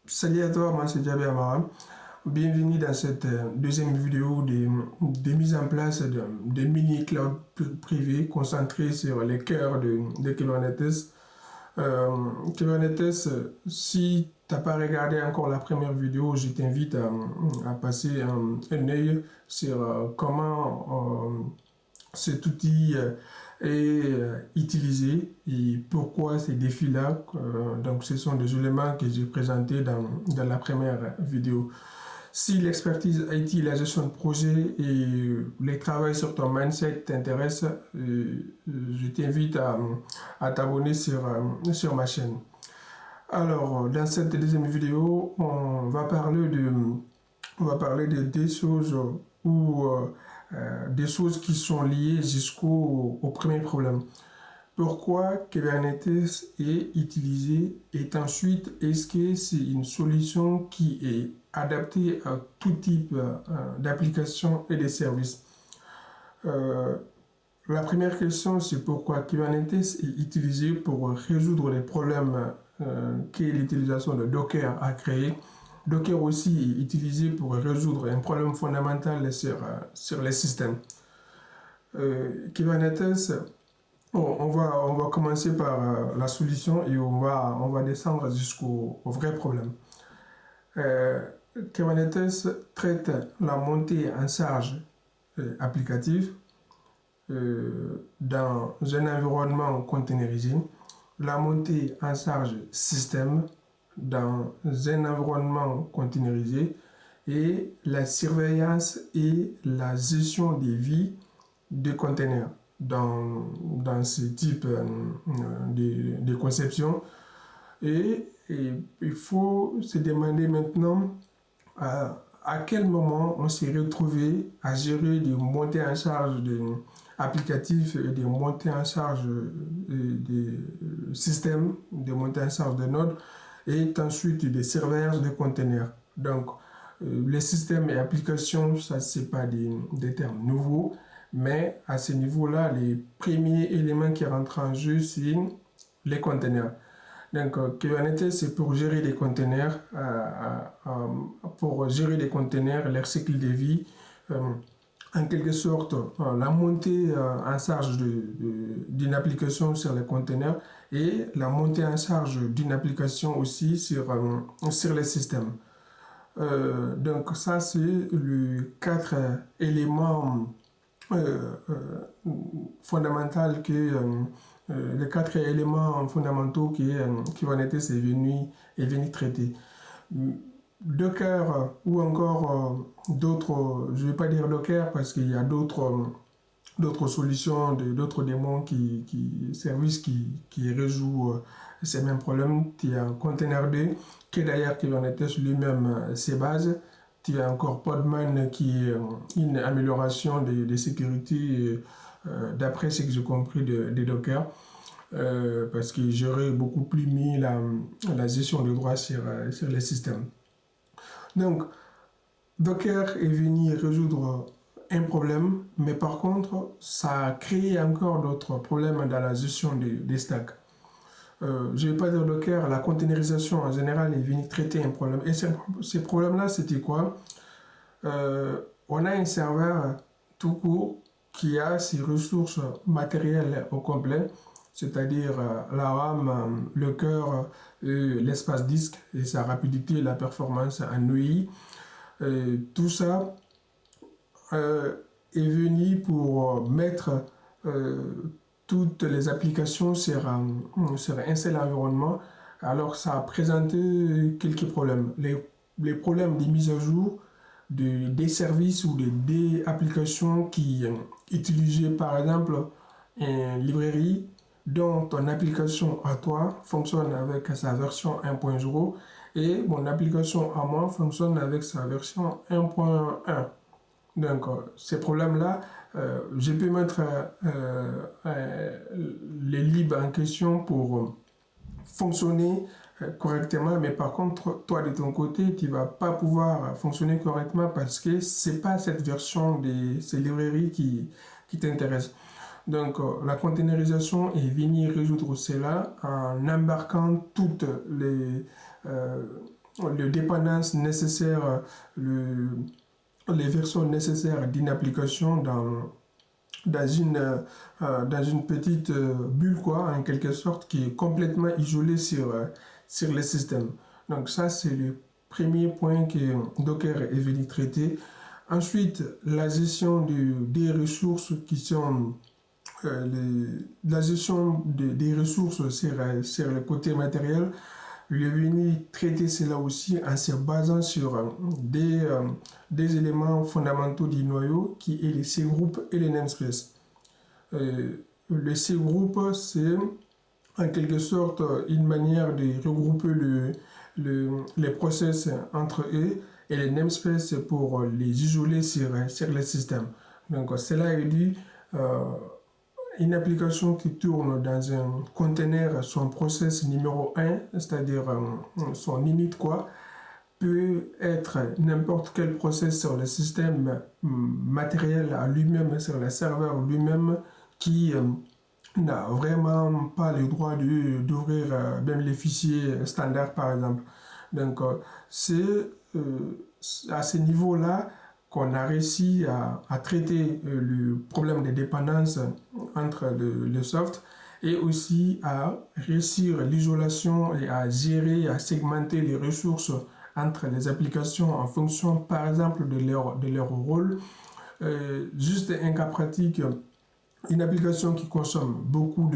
Salut à toi, moi c'est Diaby Amara. Bienvenue dans cette deuxième vidéo de mise en place de mini cloud privé concentré sur les cœurs de Kubernetes. Kubernetes, si tu n'as pas regardé encore la première vidéo, je t'invite à passer un œil sur comment cet outil est utilisé et pourquoi ces défis-là. Donc, ce sont des éléments que j'ai présentés dans la première vidéo. Si l'expertise IT, la gestion de projet et les travaux sur ton mindset t'intéressent, je t'invite à t'abonner sur ma chaîne. Alors, dans cette deuxième vidéo, on va parler de des choses des choses qui sont liées au premier problème. Pourquoi Kubernetes est utilisé et ensuite est-ce que c'est une solution qui est adaptée à tout type d'applications et de services. La première question, c'est pourquoi Kubernetes est utilisé pour résoudre les problèmes que l'utilisation de Docker a créé. Docker aussi est utilisé pour résoudre un problème fondamental sur les systèmes. Kubernetes, on va commencer par la solution et on va descendre jusqu'au vrai problème. Kubernetes traite la montée en charge applicative dans un environnement containerisé, la montée en charge système dans un environnement containerisé et la surveillance et la gestion des vies de containers dans ce type de conception. Et il faut se demander maintenant à quel moment on s'est retrouvé à gérer des montées en charge applicatifs et des montées en charge des systèmes, des montées en charge de nodes et ensuite des serveurs de containers. Donc, les systèmes et applications, ça, c'est pas des termes nouveaux, mais à ce niveau-là, les premiers éléments qui rentrent en jeu, c'est les containers. Donc, Kubernetes, c'est pour gérer les containers, leur cycle de vie, en quelque sorte, la montée en charge d'une application sur les containers et la montée en charge d'une application aussi sur les systèmes. Donc, ça, c'est les quatre éléments fondamentaux les quatre éléments fondamentaux que Kubernetes est venu traiter. Docker ou encore d'autres, je ne vais pas dire Docker parce qu'il y a d'autres solutions, d'autres démons services qui résout ces mêmes problèmes. Il y a Containerd, qui d'ailleurs Kubernetes lui-même ses bases. Il y a encore Podman qui est une amélioration de sécurité d'après ce que j'ai compris de Docker. Parce que j'aurais beaucoup plus mis la gestion de droits sur les systèmes. Donc, Docker est venu résoudre un problème, mais par contre, ça a créé encore d'autres problèmes dans la gestion des stacks. Je ne vais pas dire Docker, la containerisation en général est venue traiter un problème. Et ces problèmes-là, c'était quoi? On a un serveur tout court qui a ses ressources matérielles au complet, c'est-à-dire la RAM, le cœur, l'espace disque et sa rapidité, la performance en EI. Tout ça est venu pour mettre toutes les applications sur un seul environnement. Alors ça a présenté quelques problèmes. Les problèmes des mises à jour, des services ou des applications qui utilisaient par exemple une librairie dont ton application à toi fonctionne avec sa version 1.0 et mon application à moi fonctionne avec sa version 1.1. Donc, ces problèmes-là, je peux mettre les libres en question pour fonctionner correctement, mais par contre, toi de ton côté, tu ne vas pas pouvoir fonctionner correctement parce que ce n'est pas cette version de ces librairies qui t'intéresse. Donc, la containerisation est venue résoudre cela en embarquant toutes les les dépendances nécessaires, les versions nécessaires d'une application dans une petite bulle, quoi, en quelque sorte, qui est complètement isolée sur le système. Donc ça, c'est le premier point que Docker est venu traiter. Ensuite, la gestion des ressources qui sont la gestion des ressources sur le côté matériel. Il est venu traiter cela aussi en se basant sur des éléments fondamentaux du noyau qui est les C-groups et les namespaces. Le C-group, c'est en quelque sorte une manière de regrouper les process entre eux, et les namespaces pour les isoler sur le système. Donc cela est dit, une application qui tourne dans un container, son process numéro 1, c'est-à-dire son init, quoi, peut être n'importe quel process sur le système matériel à lui-même, sur le serveur lui-même, qui n'a vraiment pas le droit d'ouvrir même les fichiers standards, par exemple. Donc, c'est à ce niveau-là qu'on a réussi à traiter le problème des dépendances entre le soft, et aussi à réussir l'isolation et à gérer, à segmenter les ressources entre les applications en fonction, par exemple, de leur rôle. Juste un cas pratique, une application qui consomme beaucoup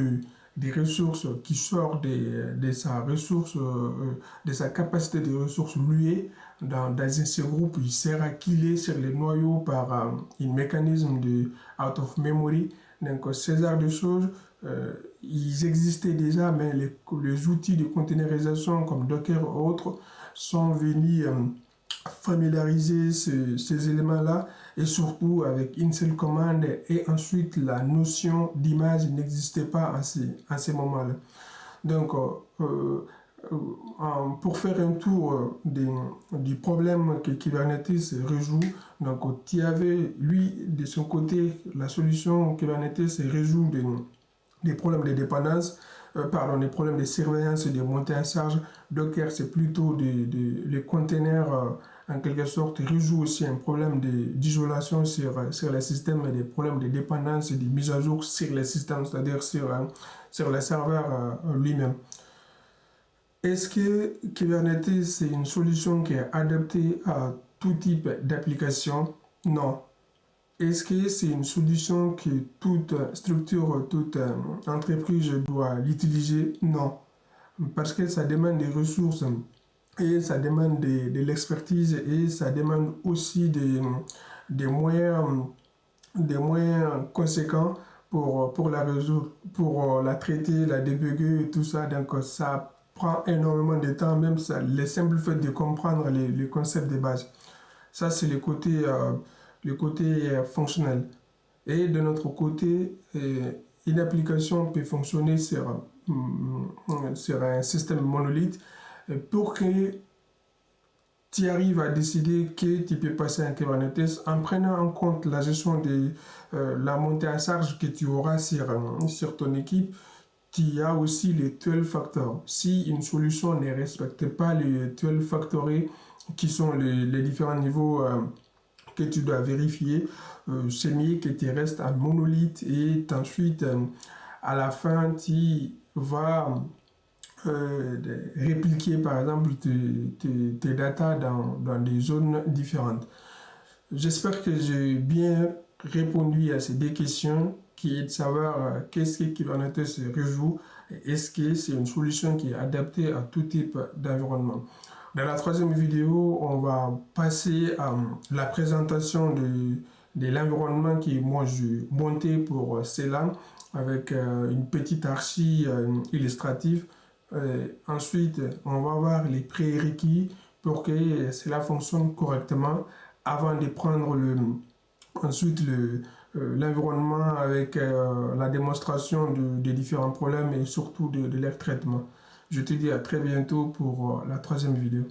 des ressources, qui sort de sa capacité de ressources louées dans un C-group, il sera killé sur les noyaux par un mécanisme de out of memory. Donc, ces genres de choses, ils existaient déjà, mais les outils de containerisation comme Docker ou autres sont venus familiariser ces éléments-là, et surtout avec une seule commande, et ensuite la notion d'image n'existait pas à ces moments-là. Donc, pour faire un tour du problème que Kubernetes résout, donc tu avais, lui, de son côté, la solution Kubernetes résout des problèmes de dépendance, des problèmes de surveillance et de montée en charge. Docker, c'est plutôt les containers, en quelque sorte, résout aussi un problème d'isolation sur les systèmes, et des problèmes de dépendance et de mise à jour sur les systèmes, c'est-à-dire sur le serveur lui-même. Est-ce que Kubernetes, c'est une solution qui est adaptée à tout type d'application? Non. Est-ce que c'est une solution que toute structure, toute entreprise doit l'utiliser? Non. Parce que ça demande des ressources, et ça demande de l'expertise, et ça demande aussi des moyens conséquents pour la résoudre, pour la traiter, la débugger et tout ça. Donc ça prend énormément de temps, même ça, le simple fait de comprendre les concepts de base. Ça, c'est le côté fonctionnel. Et de notre côté, une application peut fonctionner sur un système monolithe, pour que tu arrives à décider que tu peux passer un Kubernetes en prenant en compte la gestion de la montée en charge que tu auras sur ton équipe. Tu as aussi les 12 factors. Si une solution ne respecte pas les 12 factories, qui sont les différents niveaux que tu dois vérifier, c'est mieux que tu restes en monolithe, et ensuite, à la fin, tu vas répliquer par exemple tes datas dans des zones différentes. J'espère que j'ai bien répondu à ces deux questions, qui est de savoir qu'est-ce que Kubernetes résout, et est-ce que c'est une solution qui est adaptée à tout type d'environnement. Dans la troisième vidéo, on va passer à la présentation de l'environnement que moi j'ai monté pour cela, avec une petite archi illustrative. Ensuite, on va voir les prérequis pour que cela fonctionne correctement, avant de prendre ensuite l'environnement avec la démonstration des différents problèmes, et surtout de leur traitement. Je te dis à très bientôt pour la troisième vidéo.